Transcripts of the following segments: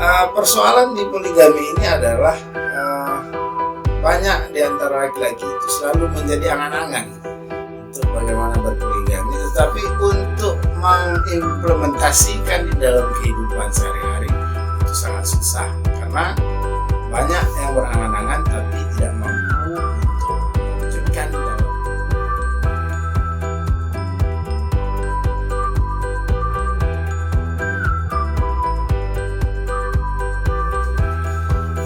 Persoalan di poligami ini adalah banyak di antara laki-laki itu selalu menjadi angan-angan untuk bagaimana berpoligami, tetapi untuk mengimplementasikan di dalam kehidupan sehari-hari itu sangat susah karena banyak yang berangan-angan tapi tidak mampu untuk mewujudkan dalam.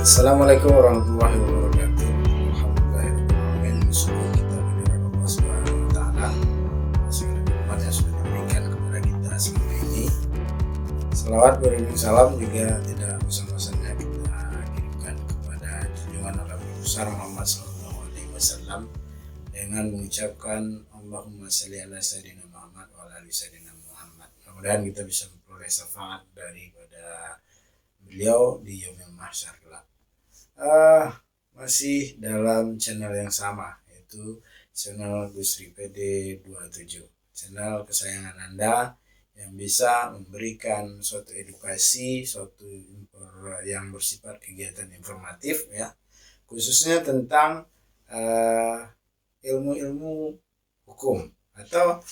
Assalamualaikum warahmatullahi wabarakatuh. Alhamdulillahirrahmanirrahim. Syukur kita kehadirat Allah Subhanahu wa Ta'ala, segala nikmat yang sudah diberikan kepada kita selama ini. Selawat beriring salam juga tidak bosan-bosannya kita kirimkan kepada junjungan Nabi besar Muhammad SAW dengan mengucapkan Allahumma shalli ala sayyidina Muhammad wa ala ali sayyidina Muhammad. Mudah-mudahan kita bisa memperoleh syafaat daripada beliau di yaumil mahsyar kelak. Masih dalam channel yang sama, yaitu channel Gusri PD27, channel kesayangan Anda yang bisa memberikan suatu edukasi, suatu yang bersifat kegiatan informatif ya, khususnya tentang ilmu-ilmu hukum atau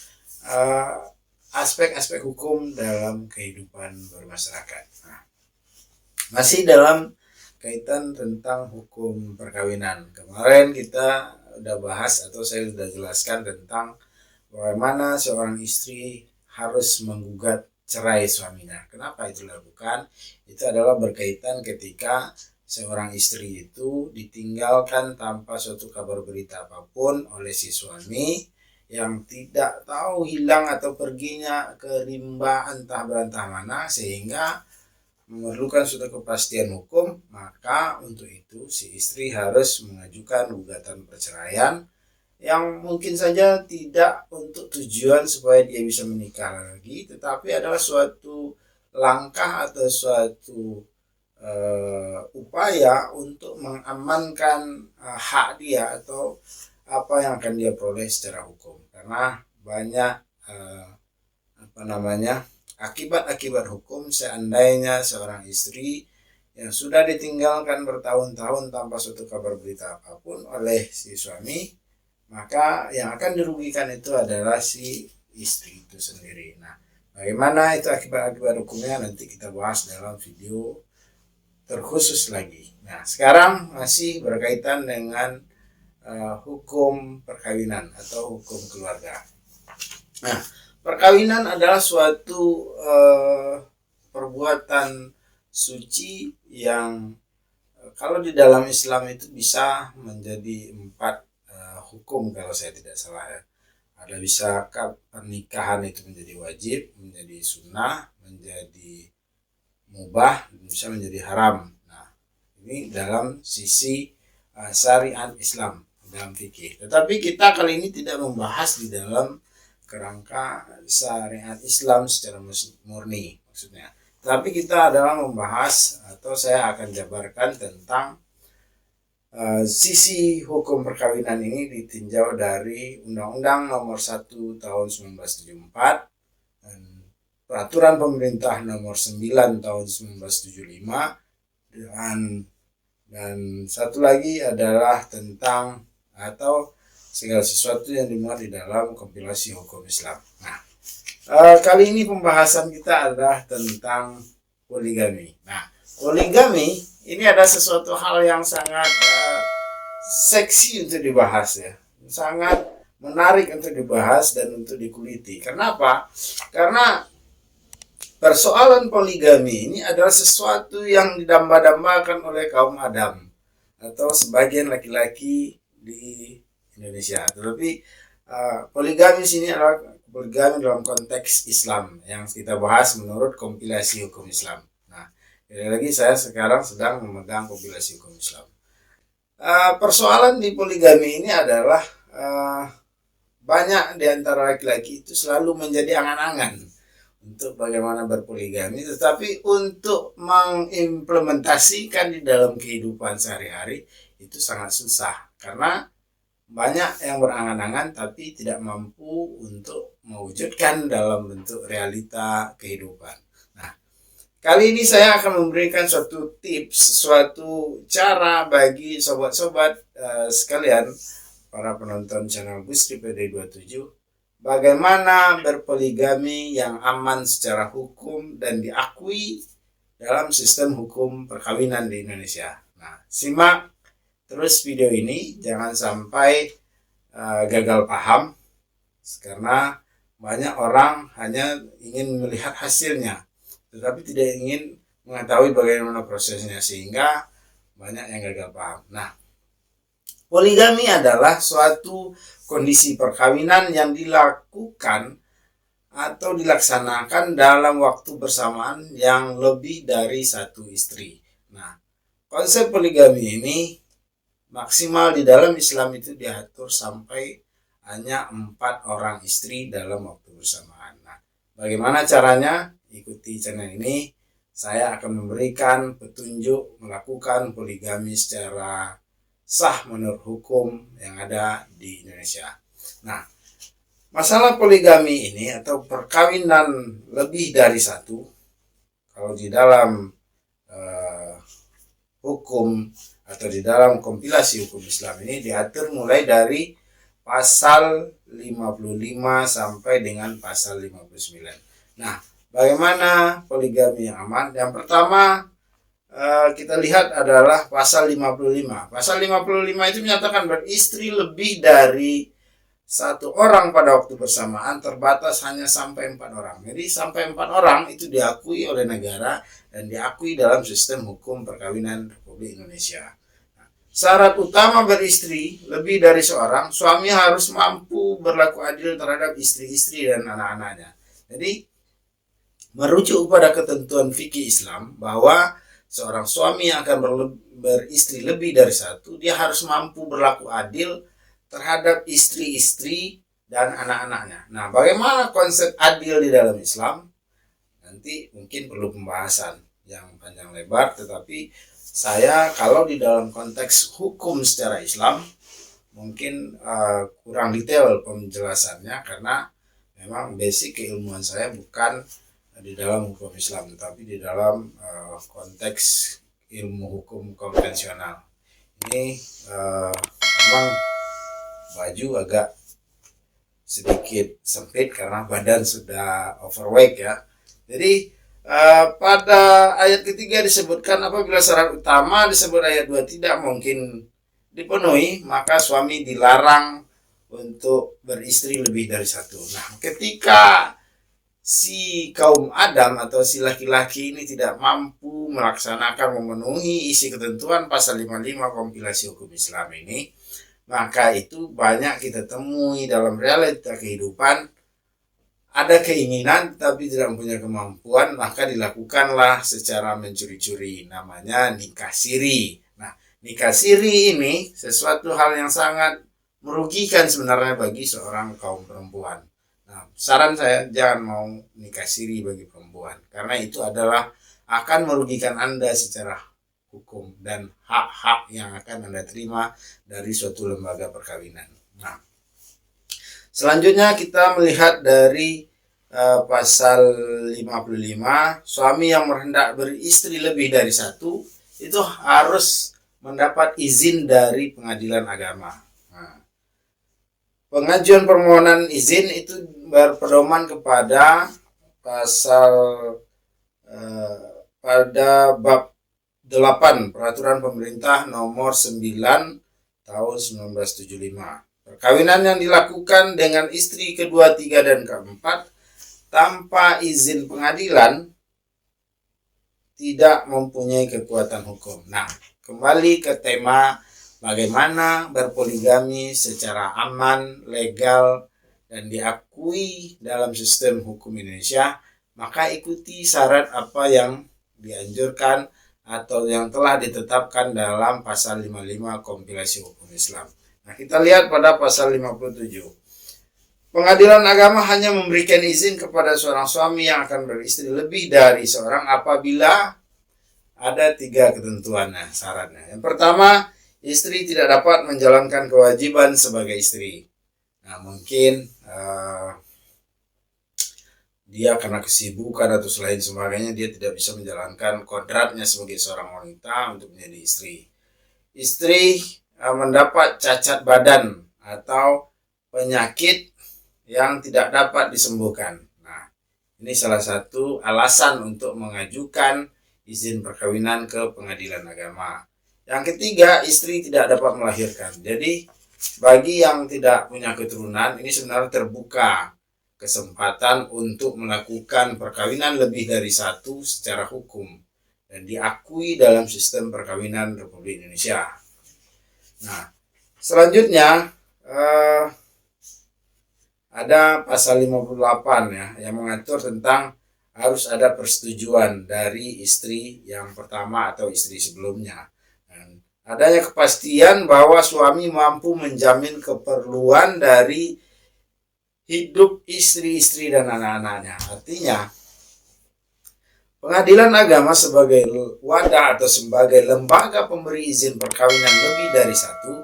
aspek-aspek hukum dalam kehidupan bermasyarakat. Nah, masih dalam kaitan tentang hukum perkawinan. Kemarin kita udah bahas atau saya sudah jelaskan tentang bagaimana seorang istri harus menggugat cerai suaminya. Kenapa itu dilakukan? Itu adalah berkaitan ketika seorang istri itu ditinggalkan tanpa suatu kabar berita apapun oleh si suami yang tidak tahu hilang atau perginya ke rimba entah berantah mana, sehingga memerlukan suatu kepastian hukum. Maka untuk itu si istri harus mengajukan gugatan perceraian yang mungkin saja tidak untuk tujuan supaya dia bisa menikah lagi, tetapi adalah suatu langkah atau suatu upaya untuk mengamankan hak dia atau apa yang akan dia peroleh secara hukum. Karena banyak akibat-akibat hukum seandainya seorang istri yang sudah ditinggalkan bertahun-tahun tanpa suatu kabar berita apapun oleh si suami, maka yang akan dirugikan itu adalah si istri itu sendiri. Nah, bagaimana itu akibat-akibat hukumnya nanti kita bahas dalam video terkhusus lagi. Nah, sekarang masih berkaitan dengan hukum perkawinan atau hukum keluarga. Nah, perkawinan adalah suatu perbuatan suci yang kalau di dalam Islam itu bisa menjadi 4 hukum kalau saya tidak salah ya. Ada bisa pernikahan itu menjadi wajib, menjadi sunnah, menjadi mubah, bisa menjadi haram. Nah, ini dalam sisi syariat Islam dalam fikih. Tetapi kita kali ini tidak membahas di dalam kerangka syariat Islam secara murni maksudnya. Tapi kita adalah membahas atau saya akan jabarkan tentang sisi hukum perkawinan ini ditinjau dari Undang-Undang Nomor 1 Tahun 1974 dan Peraturan Pemerintah Nomor 9 Tahun 1975 dan satu lagi adalah tentang atau segala sesuatu yang dimuat di dalam kompilasi hukum Islam. Nah, kali ini pembahasan kita adalah tentang poligami. Nah, poligami ini ada sesuatu hal yang sangat seksi untuk dibahas ya, sangat menarik untuk dibahas dan untuk dikuliti. Kenapa? Karena persoalan poligami ini adalah sesuatu yang didamba-dambakan oleh kaum Adam atau sebagian laki-laki di Indonesia. Tetapi poligami sini adalah poligami dalam konteks Islam yang kita bahas menurut kompilasi hukum Islam. Nah, lagi saya sekarang sedang memegang kompilasi hukum Islam. Persoalan di poligami ini adalah banyak di antara laki-laki itu selalu menjadi angan-angan untuk bagaimana berpoligami, tetapi untuk mengimplementasikan di dalam kehidupan sehari-hari itu sangat susah karena banyak yang berangan-angan tapi tidak mampu untuk mewujudkan dalam bentuk realita kehidupan. Nah, Kali ini saya akan memberikan suatu tips, suatu cara bagi sobat-sobat sekalian, para penonton channel Gusti PD27, bagaimana berpoligami yang aman secara hukum dan diakui dalam sistem hukum perkawinan di Indonesia. Nah, simak terus video ini, jangan sampai gagal paham, karena banyak orang hanya ingin melihat hasilnya, tetapi tidak ingin mengetahui bagaimana prosesnya, sehingga banyak yang gagal paham. Nah, poligami adalah suatu kondisi perkawinan yang dilakukan atau dilaksanakan dalam waktu bersamaan yang lebih dari satu istri. Nah, konsep poligami ini maksimal di dalam Islam itu diatur sampai hanya 4 orang istri dalam waktu bersamaan. Nah, bagaimana caranya? Ikuti channel ini. Saya akan memberikan petunjuk melakukan poligami secara sah menurut hukum yang ada di Indonesia. Nah, masalah poligami ini atau perkawinan lebih dari satu, kalau di dalam hukum atau di dalam kompilasi hukum Islam ini diatur mulai dari pasal 55 sampai dengan pasal 59. Nah, bagaimana poligami yang aman? Yang pertama kita lihat adalah pasal 55. Pasal 55 itu menyatakan beristri lebih dari 1 orang pada waktu bersamaan terbatas hanya sampai 4 orang. Jadi sampai 4 orang itu diakui oleh negara dan diakui dalam sistem hukum perkawinan Republik Indonesia. Syarat utama beristri lebih dari seorang, suami harus mampu berlaku adil terhadap istri-istri dan anak-anaknya. Jadi merujuk pada ketentuan fikih Islam bahwa seorang suami yang akan beristri lebih dari 1, dia harus mampu berlaku adil terhadap istri-istri dan anak-anaknya. Nah, bagaimana konsep adil di dalam Islam? Nanti mungkin perlu pembahasan yang panjang lebar, tetapi saya kalau di dalam konteks hukum secara Islam mungkin kurang detail penjelasannya, karena memang basic keilmuan saya bukan di dalam hukum Islam, tetapi di dalam konteks ilmu hukum konvensional. Ini memang baju agak sedikit sempit karena badan sudah overweight ya. Jadi pada ayat ketiga disebutkan apabila syarat utama disebut ayat 2 tidak mungkin dipenuhi, maka suami dilarang untuk beristri lebih dari 1. Nah, ketika si kaum Adam atau si laki-laki ini tidak mampu melaksanakan memenuhi isi ketentuan pasal 55 kompilasi hukum Islam ini, maka itu banyak kita temui dalam realita kehidupan. Ada keinginan tapi tidak mempunyai kemampuan, maka dilakukanlah secara mencuri-curi, namanya nikah siri. Nah, nikah siri ini sesuatu hal yang sangat merugikan sebenarnya bagi seorang kaum perempuan. Nah, saran saya jangan mau nikah siri bagi perempuan, karena itu adalah akan merugikan Anda secara hukum dan hak-hak yang akan Anda terima dari suatu lembaga perkawinan. Nah, selanjutnya kita melihat dari pasal 55, suami yang hendak beristri lebih dari 1 itu harus mendapat izin dari pengadilan agama. Nah, pengajuan permohonan izin itu berpedoman kepada pasal pada bab 8 Peraturan Pemerintah Nomor 9 Tahun 1975. Perkawinan yang dilakukan dengan istri kedua, tiga, dan keempat tanpa izin pengadilan tidak mempunyai kekuatan hukum. Nah, kembali ke tema bagaimana berpoligami secara aman, legal, dan diakui dalam sistem hukum Indonesia, maka ikuti syarat apa yang dianjurkan atau yang telah ditetapkan dalam pasal 55 kompilasi hukum Islam. Nah, kita lihat pada pasal 57. Pengadilan agama hanya memberikan izin kepada seorang suami yang akan beristri lebih dari seorang apabila ada 3 ketentuan syaratnya. Yang pertama, istri tidak dapat menjalankan kewajiban sebagai istri. Nah, mungkin dia karena kesibukan atau selain sebagainya dia tidak bisa menjalankan kodratnya sebagai seorang wanita untuk menjadi istri. Istri mendapat cacat badan atau penyakit yang tidak dapat disembuhkan. Nah, ini salah satu alasan untuk mengajukan izin perkawinan ke pengadilan agama. Yang ketiga, istri tidak dapat melahirkan. Jadi, bagi yang tidak punya keturunan, ini sebenarnya terbuka kesempatan untuk melakukan perkawinan lebih dari satu secara hukum dan diakui dalam sistem perkawinan Republik Indonesia. Nah, selanjutnya ada pasal 58 ya yang mengatur tentang harus ada persetujuan dari istri yang pertama atau istri sebelumnya. Dan adanya kepastian bahwa suami mampu menjamin keperluan dari hidup istri-istri dan anak-anaknya. Artinya, pengadilan agama sebagai wadah atau sebagai lembaga pemberi izin perkawinan lebih dari satu,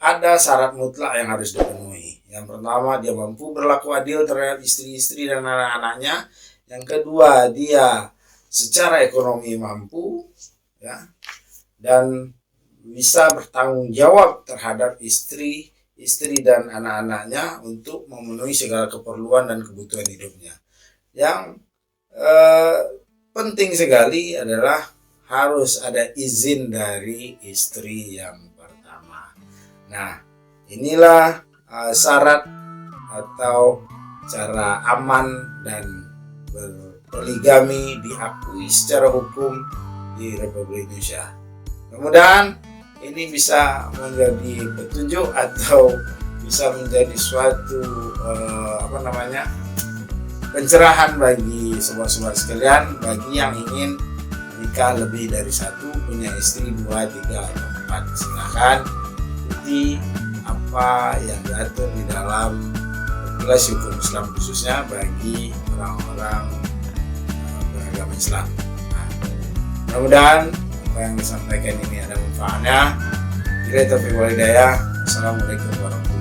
ada syarat mutlak yang harus dipenuhi. Yang pertama, dia mampu berlaku adil terhadap istri-istri dan anak-anaknya. Yang kedua, dia secara ekonomi mampu, ya, dan bisa bertanggung jawab terhadap istri dan anak-anaknya untuk memenuhi segala keperluan dan kebutuhan hidupnya. Yang penting sekali adalah harus ada izin dari istri yang pertama. Nah, inilah syarat atau cara aman dan berpoligami diakui secara hukum di Republik Indonesia. Mudah-mudahan ini bisa menjadi petunjuk atau bisa menjadi suatu pencerahan bagi sobat-sobat sekalian, bagi yang ingin menikah lebih dari satu, punya istri 2, 3, atau 4. Silakan ikuti apa yang diatur di dalam regulasi hukum Islam khususnya bagi orang-orang beragama Islam. Nah, mudah-mudahan apa yang disampaikan ini ada manfaatnya. Bila taufiq wal hidayah. Assalamualaikum warahmatullahi wabarakatuh.